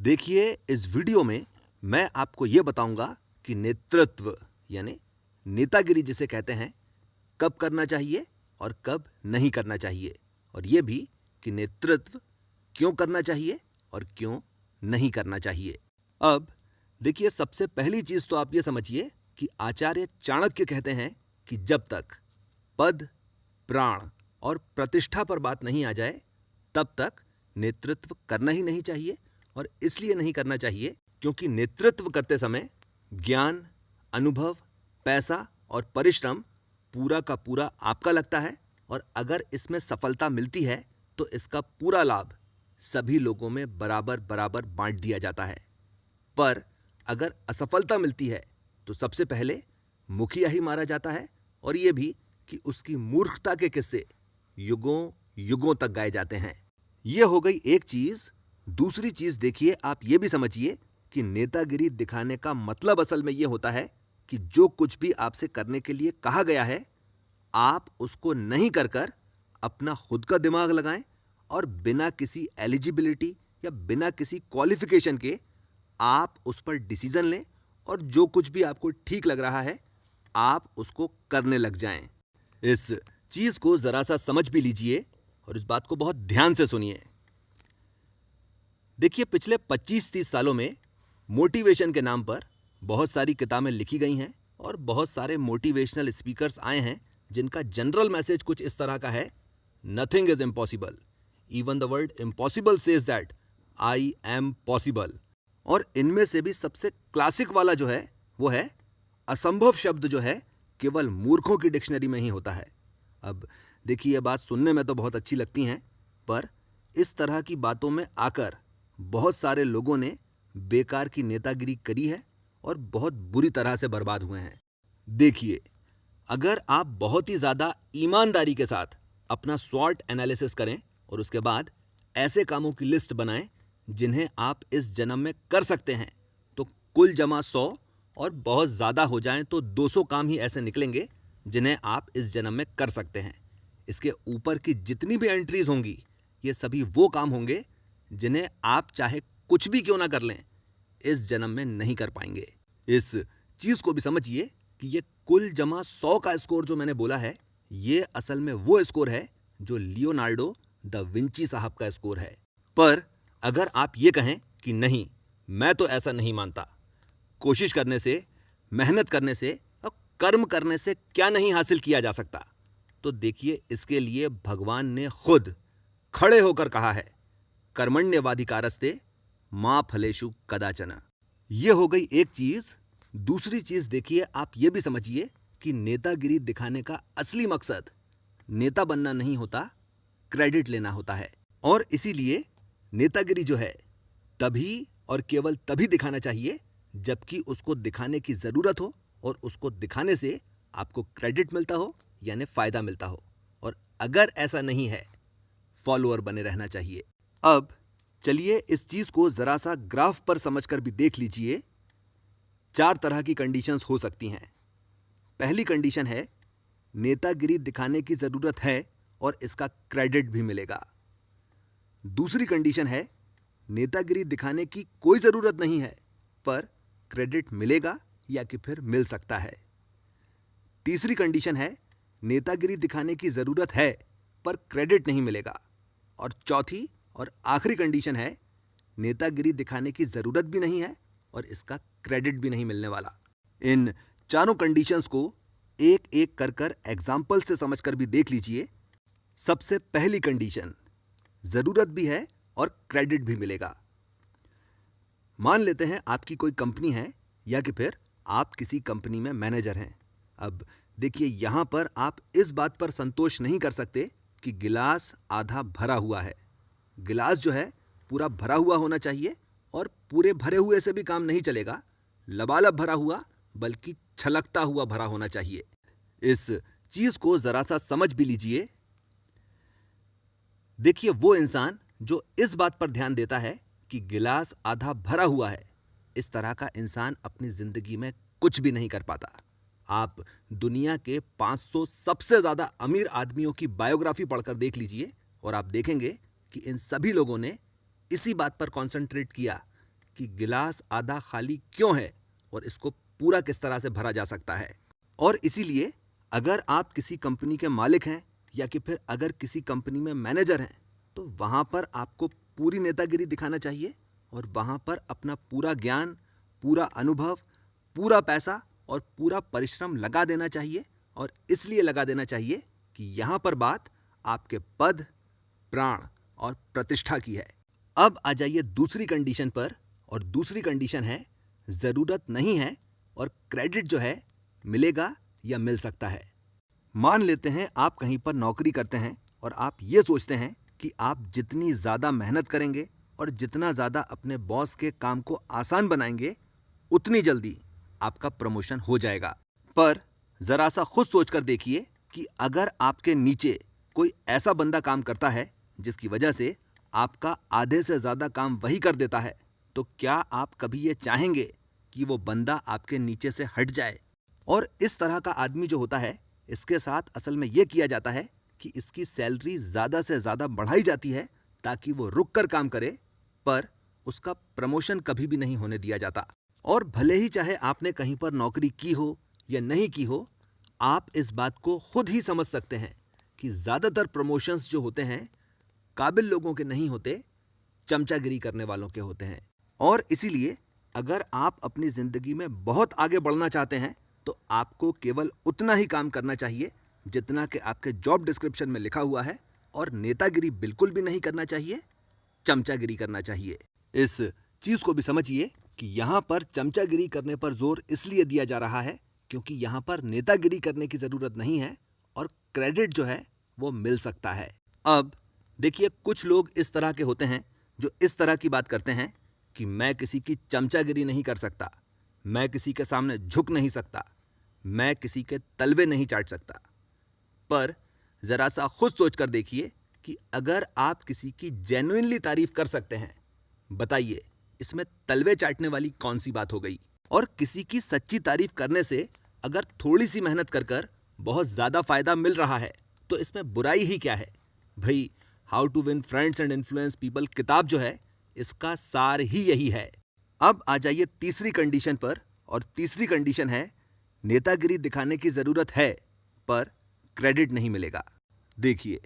देखिए, इस वीडियो में मैं आपको ये बताऊंगा कि नेतृत्व यानी नेतागिरी जिसे कहते हैं कब करना चाहिए और कब नहीं करना चाहिए, और ये भी कि नेतृत्व क्यों करना चाहिए और क्यों नहीं करना चाहिए। अब देखिए, सबसे पहली चीज तो आप ये समझिए कि आचार्य चाणक्य कहते हैं कि जब तक पद, प्राण और प्रतिष्ठा पर बात नहीं आ जाए तब तक नेतृत्व करना ही नहीं चाहिए। और इसलिए नहीं करना चाहिए क्योंकि नेतृत्व करते समय ज्ञान, अनुभव, पैसा और परिश्रम पूरा का पूरा आपका लगता है, और अगर इसमें सफलता मिलती है तो इसका पूरा लाभ सभी लोगों में बराबर बराबर बांट दिया जाता है। पर अगर असफलता मिलती है तो सबसे पहले मुखिया ही मारा जाता है, और यह भी कि उसकी मूर्खता के किस्से युगों युगों तक गाए जाते हैं। यह हो गई एक चीज। दूसरी चीज देखिए, आप ये भी समझिए कि नेतागिरी दिखाने का मतलब असल में यह होता है कि जो कुछ भी आपसे करने के लिए कहा गया है आप उसको नहीं कर अपना खुद का दिमाग लगाएं और बिना किसी एलिजिबिलिटी या बिना किसी क्वालिफिकेशन के आप उस पर डिसीजन लें, और जो कुछ भी आपको ठीक लग रहा है आप उसको करने लग जाएं। इस चीज को जरा सा समझ भी लीजिए और इस बात को बहुत ध्यान से सुनिए। देखिए, पिछले 25-30 सालों में मोटिवेशन के नाम पर बहुत सारी किताबें लिखी गई हैं और बहुत सारे मोटिवेशनल स्पीकर्स आए हैं जिनका जनरल मैसेज कुछ इस तरह का है: nothing is impossible, even the word impossible says that I am possible. और इनमें से भी सबसे क्लासिक वाला जो है वो है असंभव शब्द जो है केवल मूर्खों की डिक्शनरी में ही होता है। अब देखिए, ये बात सुनने में तो बहुत अच्छी लगती हैं, पर इस तरह की बातों में आकर बहुत सारे लोगों ने बेकार की नेतागिरी करी है और बहुत बुरी तरह से बर्बाद हुए हैं। देखिए, अगर आप बहुत ही ज़्यादा ईमानदारी के साथ अपना स्वॉट एनालिसिस करें और उसके बाद ऐसे कामों की लिस्ट बनाएं जिन्हें आप इस जन्म में कर सकते हैं, तो कुल जमा 100 और बहुत ज़्यादा हो जाएं तो 200 काम ही ऐसे निकलेंगे जिन्हें आप इस जन्म में कर सकते हैं। इसके ऊपर की जितनी भी एंट्रीज होंगी ये सभी वो काम होंगे जिन्हें आप चाहे कुछ भी क्यों ना कर लें इस जन्म में नहीं कर पाएंगे। इस चीज को भी समझिए कि ये कुल जमा 100 का स्कोर जो मैंने बोला है ये असल में वो स्कोर है जो लियोनार्डो दा विंची साहब का स्कोर है। पर अगर आप ये कहें कि नहीं, मैं तो ऐसा नहीं मानता, कोशिश करने से, मेहनत करने से और कर्म करने से क्या नहीं हासिल किया जा सकता, तो देखिए, इसके लिए भगवान ने खुद खड़े होकर कहा है, कर्मण्यवाधिकारस्ते मां फलेषु कदाचन। ये हो गई एक चीज। दूसरी चीज देखिए, आप ये भी समझिए कि नेतागिरी दिखाने का असली मकसद नेता बनना नहीं होता, क्रेडिट लेना होता है। और इसीलिए नेतागिरी जो है तभी और केवल तभी दिखाना चाहिए जबकि उसको दिखाने की जरूरत हो और उसको दिखाने से आपको क्रेडिट मिलता हो यानी फायदा मिलता हो। और अगर ऐसा नहीं है, फॉलोअर बने रहना चाहिए। अब चलिए इस चीज को जरा सा ग्राफ पर समझकर भी देख लीजिए। 4 तरह की कंडीशंस हो सकती हैं। पहली कंडीशन है नेतागिरी दिखाने की जरूरत है और इसका क्रेडिट भी मिलेगा। दूसरी कंडीशन है नेतागिरी दिखाने की कोई जरूरत नहीं है पर क्रेडिट मिलेगा या कि फिर मिल सकता है। तीसरी कंडीशन है नेतागिरी दिखाने की जरूरत है पर क्रेडिट नहीं मिलेगा। और चौथी और आखिरी कंडीशन है नेतागिरी दिखाने की जरूरत भी नहीं है और इसका क्रेडिट भी नहीं मिलने वाला। इन चारों कंडीशंस को एक एक कर एग्जाम्पल से समझकर भी देख लीजिए। सबसे पहली कंडीशन, जरूरत भी है और क्रेडिट भी मिलेगा। मान लेते हैं आपकी कोई कंपनी है या कि फिर आप किसी कंपनी में मैनेजर हैं। अब देखिए, यहां पर आप इस बात पर संतोष नहीं कर सकते कि गिलास आधा भरा हुआ है। गिलास जो है पूरा भरा हुआ होना चाहिए, और पूरे भरे हुए से भी काम नहीं चलेगा, लबालब भरा हुआ बल्कि छलकता हुआ भरा होना चाहिए। इस चीज को जरा सा समझ भी लीजिए। देखिए, वो इंसान जो इस बात पर ध्यान देता है कि गिलास आधा भरा हुआ है, इस तरह का इंसान अपनी जिंदगी में कुछ भी नहीं कर पाता। आप दुनिया के 500 सबसे ज्यादा अमीर आदमियों की बायोग्राफी पढ़कर देख लीजिए और आप देखेंगे कि इन सभी लोगों ने इसी बात पर कॉन्सेंट्रेट किया कि गिलास आधा खाली क्यों है और इसको पूरा किस तरह से भरा जा सकता है। और इसीलिए अगर आप किसी कंपनी के मालिक हैं या कि फिर अगर किसी कंपनी में मैनेजर हैं तो वहाँ पर आपको पूरी नेतागिरी दिखाना चाहिए और वहाँ पर अपना पूरा ज्ञान, पूरा अनुभव, पूरा पैसा और पूरा परिश्रम लगा देना चाहिए। और इसलिए लगा देना चाहिए कि यहाँ पर बात आपके पद, प्राण और प्रतिष्ठा की है। अब आ जाइए दूसरी कंडीशन पर, और दूसरी कंडीशन है ज़रूरत नहीं है और क्रेडिट जो है मिलेगा या मिल सकता है। मान लेते हैं आप कहीं पर नौकरी करते हैं और आप ये सोचते हैं कि आप जितनी ज़्यादा मेहनत करेंगे और जितना ज़्यादा अपने बॉस के काम को आसान बनाएंगे उतनी जल्दी आपका प्रमोशन हो जाएगा। पर ज़रा सा खुद सोचकर देखिए कि अगर आपके नीचे कोई ऐसा बंदा काम करता है जिसकी वजह से आपका आधे से ज़्यादा काम वही कर देता है, तो क्या आप कभी ये चाहेंगे कि वो बंदा आपके नीचे से हट जाए? और इस तरह का आदमी जो होता है, इसके साथ असल में ये किया जाता है कि इसकी सैलरी ज़्यादा से ज़्यादा बढ़ाई जाती है ताकि वो रुक कर काम करे, पर उसका प्रमोशन कभी भी नहीं होने दिया जाता। और भले ही चाहे आपने कहीं पर नौकरी की हो या नहीं की हो, आप इस बात को खुद ही समझ सकते हैं कि ज़्यादातर प्रमोशंस जो होते हैं काबिल लोगों के नहीं होते, चमचागिरी करने वालों के होते हैं। और इसीलिए अगर आप अपनी ज़िंदगी में बहुत आगे बढ़ना चाहते हैं तो आपको केवल उतना ही काम करना चाहिए जितना कि आपके जॉब डिस्क्रिप्शन में लिखा हुआ है, और नेतागिरी बिल्कुल भी नहीं करना चाहिए, चमचागिरी करना चाहिए। इस चीज़ को भी समझिए कि यहाँ पर चमचागिरी करने पर जोर इसलिए दिया जा रहा है क्योंकि यहाँ पर नेतागिरी करने की ज़रूरत नहीं है और क्रेडिट जो है वो मिल सकता है। अब देखिए, कुछ लोग इस तरह के होते हैं जो इस तरह की बात करते हैं कि मैं किसी की चमचागिरी नहीं कर सकता, मैं किसी के सामने झुक नहीं सकता, मैं किसी के तलवे नहीं चाट सकता। पर ज़रा सा खुद सोच कर देखिए कि अगर आप किसी की जेन्युइनली तारीफ कर सकते हैं, बताइए इसमें तलवे चाटने वाली कौन सी बात हो गई? और किसी की सच्ची तारीफ करने से अगर थोड़ी सी मेहनत कर कर बहुत ज़्यादा फायदा मिल रहा है तो इसमें बुराई ही क्या है? भाई, how to win friends and influence people किताब जो है इसका सार ही यही है। अब आ जाइए तीसरी कंडीशन पर, और तीसरी कंडीशन है नेतागिरी दिखाने की ज़रूरत है पर क्रेडिट नहीं मिलेगा। देखिए,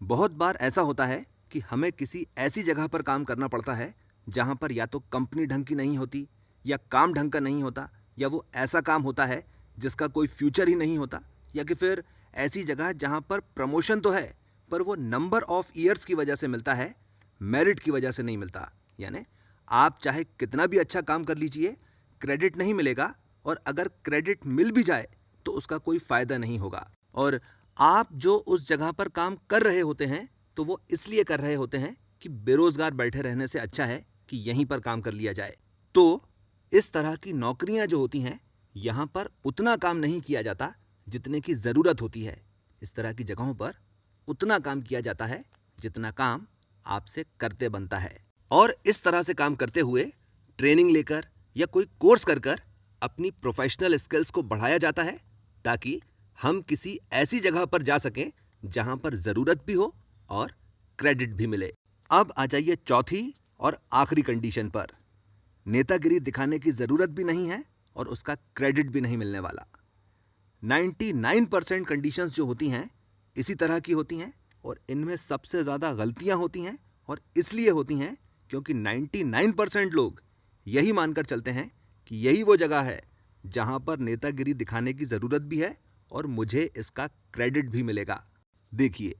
बहुत बार ऐसा होता है कि हमें किसी ऐसी जगह पर काम करना पड़ता है जहाँ पर या तो कंपनी ढंग की नहीं होती, या काम ढंग का नहीं होता, या वो ऐसा काम होता है जिसका कोई फ्यूचर ही नहीं होता, या कि फिर ऐसी जगह जहाँ पर प्रमोशन तो है पर वो नंबर ऑफ ईयर्स की वजह से मिलता है, मेरिट की वजह से नहीं मिलता। यानी आप चाहे कितना भी अच्छा काम कर लीजिए, क्रेडिट नहीं मिलेगा, और अगर क्रेडिट मिल भी जाए तो उसका कोई फ़ायदा नहीं होगा। और आप जो उस जगह पर काम कर रहे होते हैं तो वो इसलिए कर रहे होते हैं कि बेरोज़गार बैठे रहने से अच्छा है कि यहीं पर काम कर लिया जाए। तो इस तरह की नौकरियां जो होती हैं, यहाँ पर उतना काम नहीं किया जाता जितने की ज़रूरत होती है। इस तरह की जगहों पर उतना काम किया जाता है जितना काम आपसे करते बनता है। और इस तरह से काम करते हुए ट्रेनिंग लेकर या कोई कोर्स कर कर अपनी प्रोफेशनल स्किल्स को बढ़ाया जाता है ताकि हम किसी ऐसी जगह पर जा सकें जहां पर ज़रूरत भी हो और क्रेडिट भी मिले। अब आ जाइए चौथी और आखिरी कंडीशन पर। नेतागिरी दिखाने की ज़रूरत भी नहीं है और उसका क्रेडिट भी नहीं मिलने वाला। 99% कंडीशंस जो होती हैं इसी तरह की होती हैं, और इनमें सबसे ज़्यादा गलतियां होती हैं, और इसलिए होती हैं क्योंकि 99% लोग यही मानकर चलते हैं कि यही वो जगह है जहां पर नेतागिरी दिखाने की ज़रूरत भी है और मुझे इसका क्रेडिट भी मिलेगा। देखिए,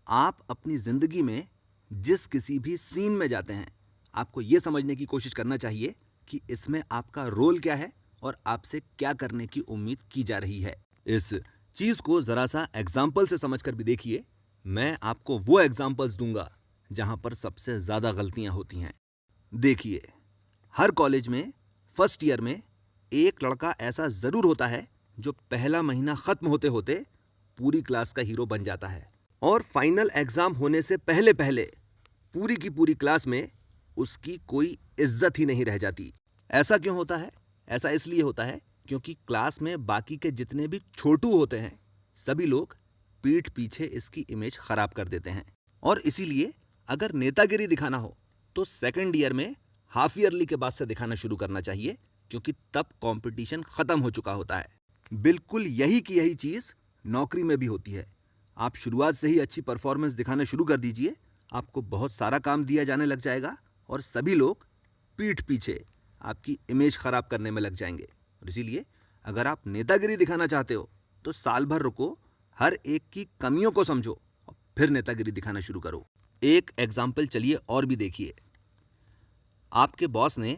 आप अपनी ज़िंदगी में जिस किसी भी सीन में जाते हैं, आपको ये समझने की कोशिश करना चाहिए कि इसमें आपका रोल क्या है और आपसे क्या करने की उम्मीद की जा रही है। इस चीज़ को ज़रा सा एग्जाम्पल से समझकर भी देखिए। मैं आपको वो एग्जाम्पल्स दूंगा जहां पर सबसे ज़्यादा गलतियां होती हैं। देखिए, हर कॉलेज में फर्स्ट ईयर में एक लड़का ऐसा ज़रूर होता है जो पहला महीना ख़त्म होते होते पूरी क्लास का हीरो बन जाता है, और फाइनल एग्ज़ाम होने से पहले पहले पूरी की पूरी क्लास में उसकी कोई इज्जत ही नहीं रह जाती। ऐसा क्यों होता है? ऐसा इसलिए होता है क्योंकि क्लास में बाकी के जितने भी छोटू होते हैं सभी लोग पीठ पीछे इसकी इमेज ख़राब कर देते हैं। और इसीलिए अगर नेतागिरी दिखाना हो तो सेकंड ईयर में हाफ ईयरली के बाद से दिखाना शुरू करना चाहिए, क्योंकि तब कंपटीशन खत्म हो चुका होता है। बिल्कुल यही की यही चीज नौकरी में भी होती है। आप शुरुआत से ही अच्छी परफॉर्मेंस दिखाना शुरू कर दीजिए, आपको बहुत सारा काम दिया जाने लग जाएगा और सभी लोग पीठ पीछे आपकी इमेज खराब करने में लग जाएंगे। और इसीलिए अगर आप नेतागिरी दिखाना चाहते हो तो साल भर रुको, हर एक की कमियों को समझो और फिर नेतागिरी दिखाना शुरू करो। एक एग्जाम्पल चलिए और भी देखिए। आपके बॉस ने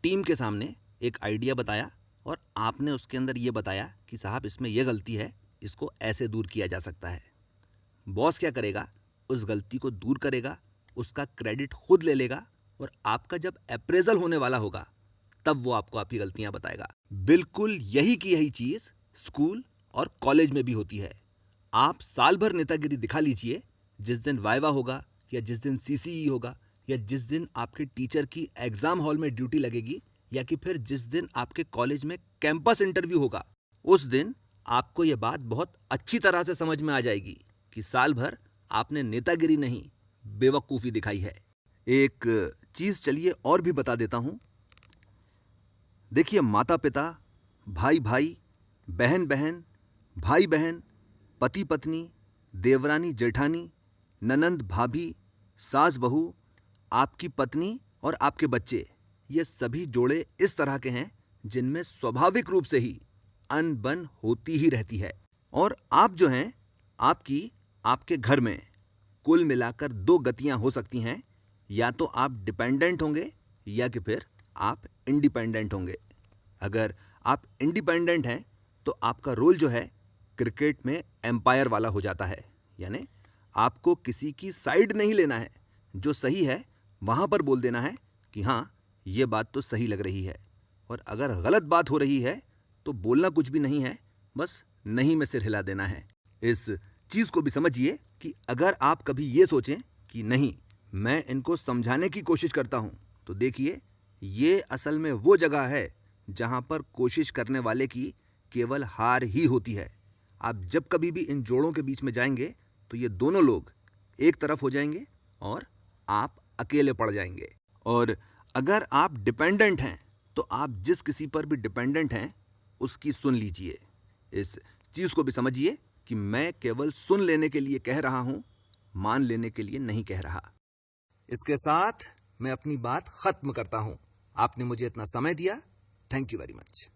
टीम के सामने एक आइडिया बताया और आपने उसके अंदर ये बताया कि साहब इसमें यह गलती है, इसको ऐसे दूर किया जा सकता है। बॉस क्या करेगा, उस गलती को दूर करेगा, उसका क्रेडिट खुद ले लेगा और आपका जब अप्रेजल होने वाला होगा तब वो आपको आपकी गलतियां बताएगा। बिल्कुल यही की यही चीज स्कूल और कॉलेज में भी होती है। आप साल भर नेतागिरी दिखा लीजिए, जिस दिन वाइवा होगा या जिस दिन सीसीई होगा या जिस दिन आपके टीचर की एग्जाम हॉल में ड्यूटी लगेगी या कि फिर जिस दिन आपके कॉलेज में कैंपस इंटरव्यू होगा, उस दिन आपको यह बात बहुत अच्छी तरह से समझ में आ जाएगी कि साल भर आपने नेतागिरी नहीं, बेवकूफ़ी दिखाई है। एक चीज़ चलिए और भी बता देता हूं। देखिए, माता पिता, भाई भाई, बहन बहन, भाई बहन, पति पत्नी, देवरानी जेठानी, ननंद भाभी, सास बहू, आपकी पत्नी और आपके बच्चे, ये सभी जोड़े इस तरह के हैं जिनमें स्वाभाविक रूप से ही अनबन होती ही रहती है। और आप जो हैं, आपके घर में कुल मिलाकर दो गतियां हो सकती हैं, या तो आप डिपेंडेंट होंगे या कि फिर आप इंडिपेंडेंट होंगे। अगर आप इंडिपेंडेंट हैं तो आपका रोल जो है क्रिकेट में एम्पायर वाला हो जाता है, यानी आपको किसी की साइड नहीं लेना है, जो सही है वहां पर बोल देना है कि हाँ, ये बात तो सही लग रही है, और अगर गलत बात हो रही है तो बोलना कुछ भी नहीं है, बस नहीं में सिर हिला देना है। इस चीज को भी समझिए कि अगर आप कभी ये सोचें कि नहीं, मैं इनको समझाने की कोशिश करता हूं, तो देखिए, ये असल में वो जगह है जहां पर कोशिश करने वाले की केवल हार ही होती है। आप जब कभी भी इन जोड़ों के बीच में जाएंगे तो ये दोनों लोग एक तरफ हो जाएंगे और आप अकेले पड़ जाएंगे। और अगर आप डिपेंडेंट हैं तो आप जिस किसी पर भी डिपेंडेंट हैं उसकी सुन लीजिए। इस चीज़ को भी समझिए कि मैं केवल सुन लेने के लिए कह रहा हूं, मान लेने के लिए नहीं कह रहा। इसके साथ मैं अपनी बात खत्म करता हूं। आपने मुझे इतना समय दिया, थैंक यू वेरी मच।